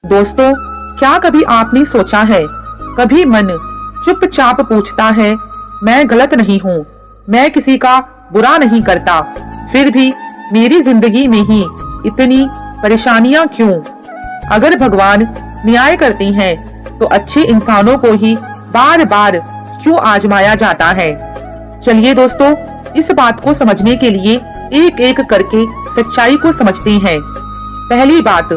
दोस्तों, क्या कभी आपने सोचा है, कभी मन चुपचाप पूछता है, मैं गलत नहीं हूँ, मैं किसी का बुरा नहीं करता, फिर भी मेरी जिंदगी में ही इतनी परेशानियां क्यों? अगर भगवान न्याय करते हैं तो अच्छे इंसानों को ही बार बार क्यों आजमाया जाता है? चलिए दोस्तों, इस बात को समझने के लिए एक एक करके सच्चाई को समझते हैं। पहली बात,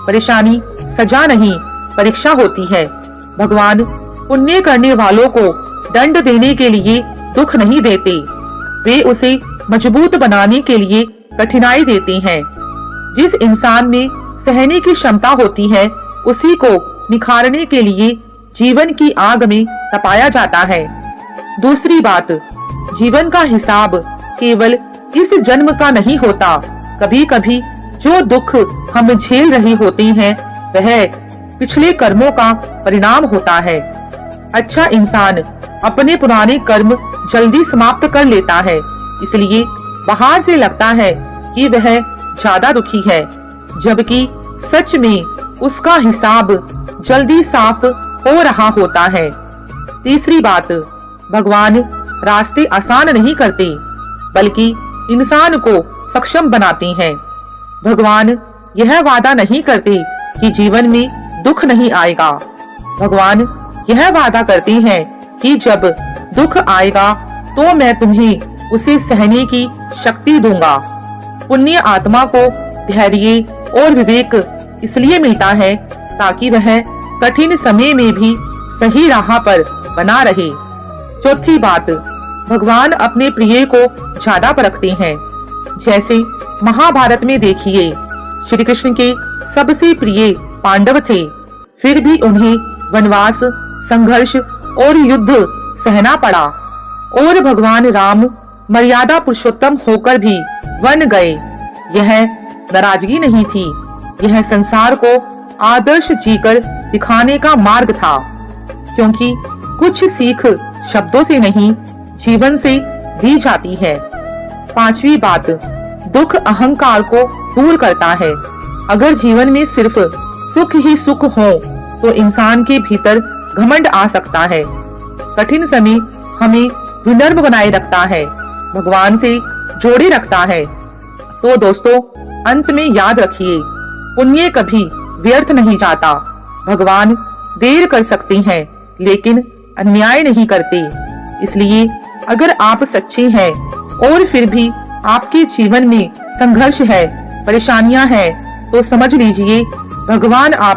परेशानी सजा नहीं, परीक्षा होती है। भगवान पुण्य करने वालों को दंड देने के लिए दुख नहीं देते, वे उसे मजबूत बनाने के लिए कठिनाई देते हैं। जिस इंसान में सहने की क्षमता होती है, उसी को निखारने के लिए जीवन की आग में तपाया जाता है। दूसरी बात, जीवन का हिसाब केवल इस जन्म का नहीं होता। कभी कभी जो दुख हम झेल रहे होते हैं, वह पिछले कर्मों का परिणाम होता है। अच्छा इंसान अपने पुराने कर्म जल्दी समाप्त कर लेता है, इसलिए बाहर से लगता है कि वह ज्यादा दुखी है, जबकि सच में उसका हिसाब जल्दी साफ हो रहा होता है। तीसरी बात, भगवान रास्ते आसान नहीं करते, बल्कि इंसान को सक्षम बनाते हैं। भगवान यह वादा नहीं करते कि जीवन में दुख नहीं आएगा। भगवान यह वादा करते हैं कि जब दुख आएगा तो मैं तुम्हें उसे सहने की शक्ति दूंगा। पुण्य आत्मा को धैर्य और विवेक इसलिए मिलता है ताकि वह कठिन समय में भी सही राह पर बना रहे। चौथी बात, भगवान अपने प्रिय को ज्यादा परखते हैं। जैसे महाभारत में देखिए, श्री कृष्ण के सबसे प्रिय पांडव थे, फिर भी उन्हें वनवास, संघर्ष और युद्ध सहना पड़ा। और भगवान राम मर्यादा पुरुषोत्तम होकर भी वन गए। यह नाराजगी नहीं थी, यह संसार को आदर्श जीकर दिखाने का मार्ग था, क्योंकि कुछ सीख शब्दों से नहीं, जीवन से दी जाती है। पांचवी बात, दुख अहंकार को दूर करता है। अगर जीवन में सिर्फ सुख ही सुख हो तो इंसान के भीतर घमंड आ सकता है। कठिन समय हमें विनम्र बनाए रखता है, भगवान से जोड़े रखता है। तो दोस्तों, अंत में याद रखिए, पुण्य कभी व्यर्थ नहीं जाता। भगवान देर कर सकते हैं, लेकिन अन्याय नहीं करते। इसलिए अगर आप सच्चे हैं और फिर भी आपके जीवन में संघर्ष है, परेशानियां हैं, तो समझ लीजिए भगवान आप